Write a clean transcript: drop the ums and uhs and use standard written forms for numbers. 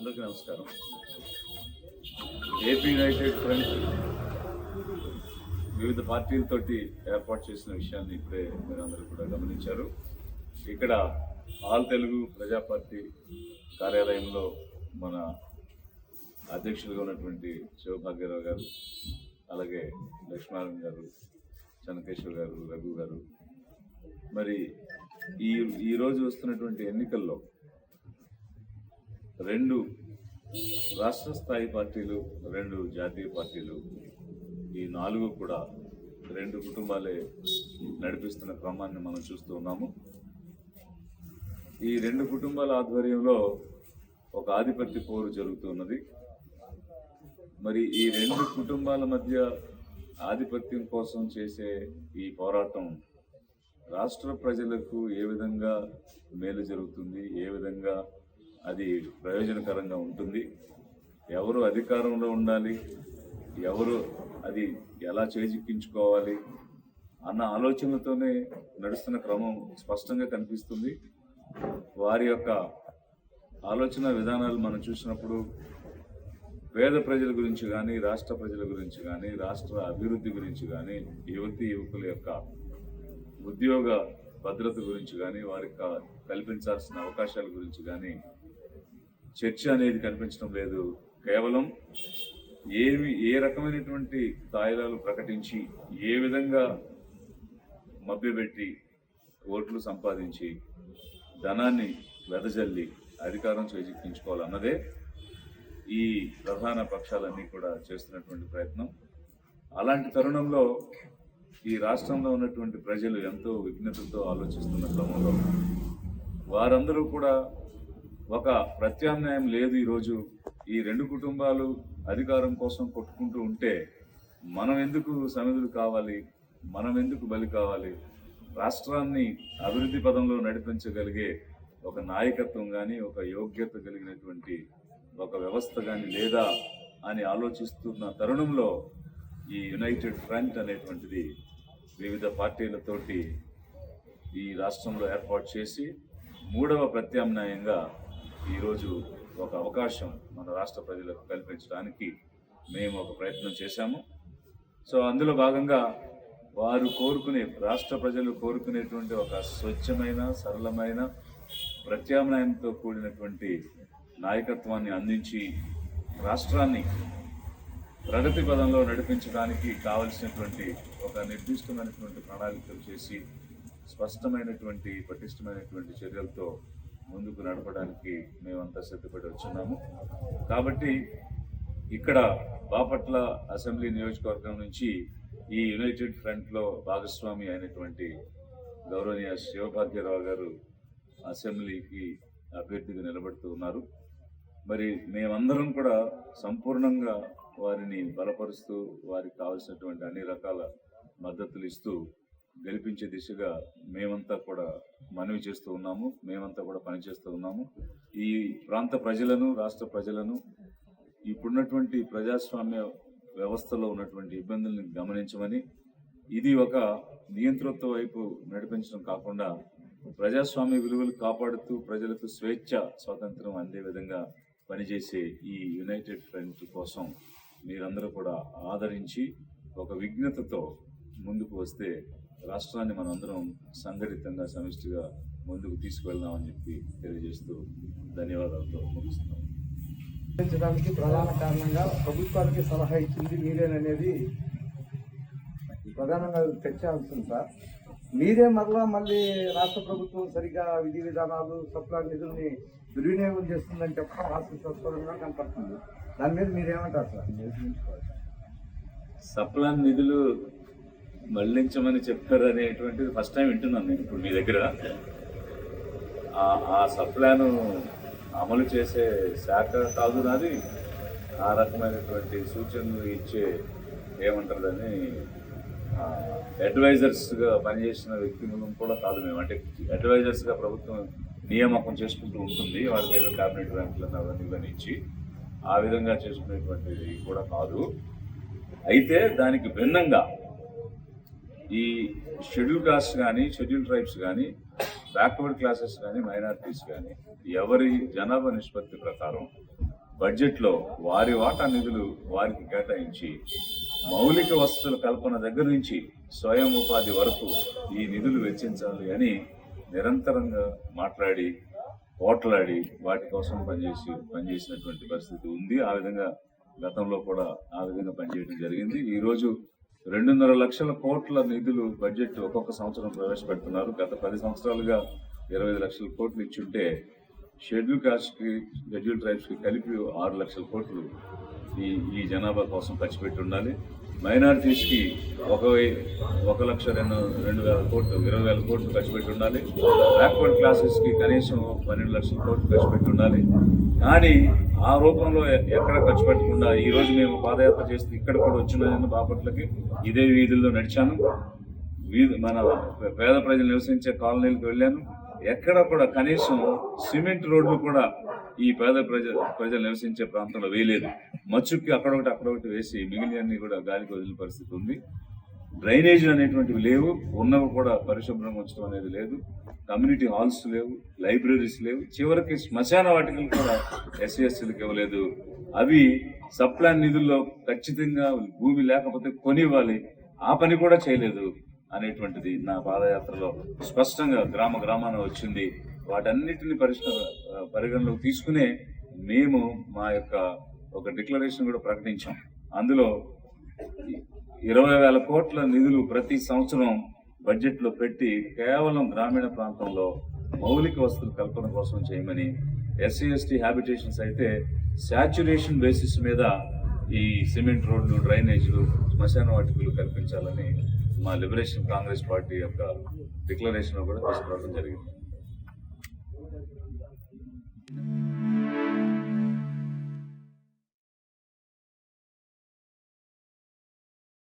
అందరికీ నమస్కారం. AP United front వివిధ పార్టీలతోటి ఏర్పాటు చేసిన విషయాన్ని ఇప్పుడే మీరందరూ కూడా గమనించారు. ఇక్కడ ఆల్ తెలుగు ప్రజా పార్టీ కార్యాలయంలో మన అధ్యక్షులుగా ఉన్నటువంటి శివభాగ్యరావు గారు, అలాగే లక్ష్మణ్ గారు, చెన్నకేశ్వర్ గారు, రఘు గారు, మరి ఈరోజు వస్తున్నటువంటి ఎన్నికల్లో 2 రాష్ట్ర స్థాయి పార్టీలు, 2 జాతీయ పార్టీలు, ఈ 4 కూడా 2 కుటుంబాలే నడిపిస్తున్న క్రమాన్ని మనం చూస్తూ ఉన్నాము. ఈ 2 కుటుంబాల ఆధ్వర్యంలో ఒక ఆధిపత్య పోరు జరుగుతున్నది. మరి ఈ 2 కుటుంబాల మధ్య ఆధిపత్యం కోసం చేసే ఈ పోరాటం రాష్ట్ర ప్రజలకు ఏ విధంగా మేలు జరుగుతుంది, ఏ విధంగా అది ప్రయోజనకరంగా ఉంటుంది, ఎవరు అధికారంలో ఉండాలి, ఎవరు అది ఎలా చేజిక్కించుకోవాలి అన్న ఆలోచనలతోనే నడుస్తున్న క్రమం స్పష్టంగా కనిపిస్తుంది. వారి యొక్క ఆలోచన విధానాలు మనం చూసినప్పుడు పేద ప్రజల గురించి కానీ, రాష్ట్ర ప్రజల గురించి కానీ, రాష్ట్ర అభివృద్ధి గురించి కానీ, యువకుల యొక్క ఉద్యోగ భద్రత గురించి కానీ, వారికి కల్పించాల్సిన అవకాశాల గురించి కానీ చర్చ అనేది కనిపించడం లేదు. కేవలం ఏ రకమైనటువంటి తాయిలాలు ప్రకటించి, ఏ విధంగా మభ్యపెట్టి ఓట్లు సంపాదించి ధనాన్ని వెదజల్లి అధికారం చేజిక్కించుకోవాలన్నదే ఈ ప్రధాన పక్షాలన్నీ కూడా చేస్తున్నటువంటి ప్రయత్నం. అలాంటి తరుణంలో ఈ రాష్ట్రంలో ఉన్నటువంటి ప్రజలు ఎంతో విఘ్నతతో ఆలోచిస్తున్న క్రమంలో వారందరూ కూడా ఒక ప్రత్యామ్నాయం లేదు. ఈరోజు ఈ 2 కుటుంబాలు అధికారం కోసం కొట్టుకుంటూ ఉంటే మనం ఎందుకు సమిధులు కావాలి, మనం ఎందుకు బలి కావాలి, రాష్ట్రాన్ని అభివృద్ధి పదంలో నడిపించగలిగే ఒక నాయకత్వం కానీ, ఒక యోగ్యత కలిగినటువంటి ఒక వ్యవస్థ కానీ లేదా అని ఆలోచిస్తున్న తరుణంలో ఈ యునైటెడ్ ఫ్రంట్ అనేటువంటిది వివిధ పార్టీలతోటి ఈ రాష్ట్రంలో ఏర్పాటు చేసి 3వ ప్రత్యామ్నాయంగా ఈరోజు ఒక అవకాశం మన రాష్ట్ర ప్రజలకు కల్పించడానికి మేము ఒక ప్రయత్నం చేశాము. సో అందులో భాగంగా వారు కోరుకునే, రాష్ట్ర ప్రజలు కోరుకునేటువంటి ఒక స్వచ్ఛమైన, సరళమైన, ప్రత్యామ్నాయంతో కూడినటువంటి నాయకత్వాన్ని అందించి రాష్ట్రాన్ని ప్రగతి పదంలో నడిపించడానికి కావలసినటువంటి ఒక నిర్దిష్టమైనటువంటి ప్రణాళికలు చేసి స్పష్టమైనటువంటి, పటిష్టమైనటువంటి చర్యలతో ముందుకు నడపడానికి మేమంతా సిద్ధపడి వచ్చున్నాము. కాబట్టి ఇక్కడ బాపట్ల అసెంబ్లీ నియోజకవర్గం నుంచి ఈ యునైటెడ్ ఫ్రంట్లో భాగస్వామి అయినటువంటి గౌరవనీయ శివభాగ్యరావు గారు అసెంబ్లీకి అభ్యర్థిగా నిలబడుతూ ఉన్నారు. మరి మేమందరం కూడా సంపూర్ణంగా వారిని బలపరుస్తూ, వారికి కావాల్సినటువంటి అన్ని రకాల మద్దతులు ఇస్తూ గెలిపించే దిశగా మేమంతా కూడా మనవి చేస్తూ ఉన్నాము, మేమంతా కూడా పనిచేస్తూ ఉన్నాము. ఈ ప్రాంత ప్రజలను, రాష్ట్ర ప్రజలను ఇప్పుడున్నటువంటి ప్రజాస్వామ్య వ్యవస్థలో ఉన్నటువంటి ఇబ్బందుల్ని గమనించమని, ఇది ఒక నియంతృత్వ వైపు నడిపించడం కాకుండా ప్రజాస్వామ్య విలువలు కాపాడుతూ ప్రజలకు స్వేచ్ఛ, స్వాతంత్రం అందే విధంగా పనిచేసే ఈ యునైటెడ్ ఫ్రంట్ కోసం మీరందరూ కూడా ఆదరించి ఒక విఘ్నతతో ముందుకు వస్తే రాష్ట్రాన్ని మనందరం సంఘటితంగా, సమిష్టిగా ముందుకు తీసుకువెళ్దామని చెప్పి తెలియజేస్తూ ధన్యవాదాలతో ముగిస్తున్నాం. ప్రధాన కారణంగా ప్రభుత్వానికి సలహా ఇచ్చింది మీరేననేది ప్రధానంగా చర్చ అవుతుంది సార్. మీరే మళ్ళీ రాష్ట్ర ప్రభుత్వం సరిగా విధి విధానాలు, సప్లా నిధుల్ని దుర్వినియోగం చేస్తుందని చెప్పడం హాస్యాస్పదంగా కనపడుతుంది. దాని మీద మీరేమంటారు సార్? సప్లా నిధులు మళ్లించమని చెప్పారు అనేటువంటిది ఫస్ట్ టైం వింటున్నాను నేను ఇప్పుడు మీ దగ్గర. ఆ సప్లాను అమలు చేసే శాఖ కాదు నాది, ఆ రకమైనటువంటి సూచనలు ఇచ్చే ఏమంటారు దాన్ని అడ్వైజర్స్గా పనిచేసిన వ్యక్తులను కూడా కాదు మేము. అంటే అడ్వైజర్స్గా ప్రభుత్వం నియామకం చేసుకుంటూ ఉంటుంది, వాళ్ళకి ఏదో క్యాబినెట్ ర్యాంకులను అవన్నీ ఇచ్చి ఆ విధంగా చేసుకునేటువంటిది కూడా కాదు. అయితే దానికి భిన్నంగా ఈ షెడ్యూల్ కాస్ట్ కానీ, షెడ్యూల్ ట్రైబ్స్ కానీ, బ్యాక్వర్డ్ క్లాసెస్ కానీ, మైనారిటీస్ కానీ ఎవరి జనాభా నిష్పత్తి ప్రకారం బడ్జెట్లో వారి వాటా నిధులు వారికి కేటాయించి మౌలిక వసతుల కల్పన దగ్గర నుంచి స్వయం ఉపాధి వరకు ఈ నిధులు వెచ్చించాలి అని నిరంతరంగా మాట్లాడి పోట్లాడి వాటి కోసం పనిచేసినటువంటి పరిస్థితి ఉంది. ఆ విధంగా గతంలో కూడా ఆ విధంగా పనిచేయడం జరిగింది. ఈరోజు 2.5 లక్షల కోట్ల నిధులు బడ్జెట్ ఒక్కొక్క సంవత్సరం ప్రవేశపెడుతున్నారు. గత 10 సంవత్సరాలుగా 25 లక్షల కోట్లు ఇచ్చుంటే షెడ్యూల్ కాస్ట్కి షెడ్యూల్ ట్రైబ్స్కి కలిపి 6 లక్షల కోట్లు ఈ జనాభా కోసం ఖర్చు పెట్టి ఉండాలి. మైనారిటీస్కి 1,02,000 కోట్లు 20,000 కోట్లు ఖర్చు పెట్టి ఉండాలి. బ్యాక్వర్డ్ క్లాసెస్కి కనీసం 12 లక్షల కోట్లు ఖర్చు పెట్టి ఉండాలి. కానీ ఆ రూపంలో ఎక్కడ ఖర్చు పెట్టకుండా ఈరోజు మేము పాదయాత్ర చేస్తే ఇక్కడ కూడా వచ్చిన బాపట్లకి ఇదే వీధుల్లో నడిచాను. మన పేద ప్రజలు నివసించే కాలనీలకు వెళ్ళాను. ఎక్కడ కూడా కనీసం సిమెంట్ రోడ్లు కూడా ఈ పేద ప్రజలు నివసించే ప్రాంతంలో వేయలేదు. మచ్చుకి అక్కడొకటి వేసి మిగిలినన్ని కూడా గాలికి వదిలిన పరిస్థితి ఉంది. డ్రైనేజీలు అనేటువంటివి లేవు, ఉన్నవి కూడా పరిశుభ్రంగా ఉంచడం అనేది లేదు. కమ్యూనిటీ హాల్స్ లేవు, లైబ్రరీస్ లేవు, చివరికి శ్మశాన వాటికలు కూడా ఎస్సీలకు ఇవ్వలేదు. అవి సబ్ ప్లాన్ నిధుల్లో ఖచ్చితంగా భూమి లేకపోతే కొనివ్వాలి, ఆ పని కూడా చేయలేదు అనేటువంటిది నా పాదయాత్రలో స్పష్టంగా గ్రామాన వచ్చింది. వాటన్నిటిని పరిగణలోకి తీసుకునే మేము మా యొక్క ఒక డిక్లరేషన్ కూడా ప్రకటించాం. అందులో 20,000 కోట్ల నిధులు ప్రతి సంవత్సరం బడ్జెట్లో పెట్టి కేవలం గ్రామీణ ప్రాంతంలో మౌలిక వసతుల కల్పన కోసం చేయమని, ఎస్సీ ఎస్టీ హ్యాబిటేషన్స్ అయితే శాచ్యురేషన్ బేసిస్ మీద ఈ సిమెంట్ రోడ్లు, డ్రైనేజీలు, శ్మశాన వాటికలు కల్పించాలని మా లిబరేషన్ కాంగ్రెస్ పార్టీ యొక్క డిక్లరేషన్ కూడా తీసుకురావడం జరిగింది.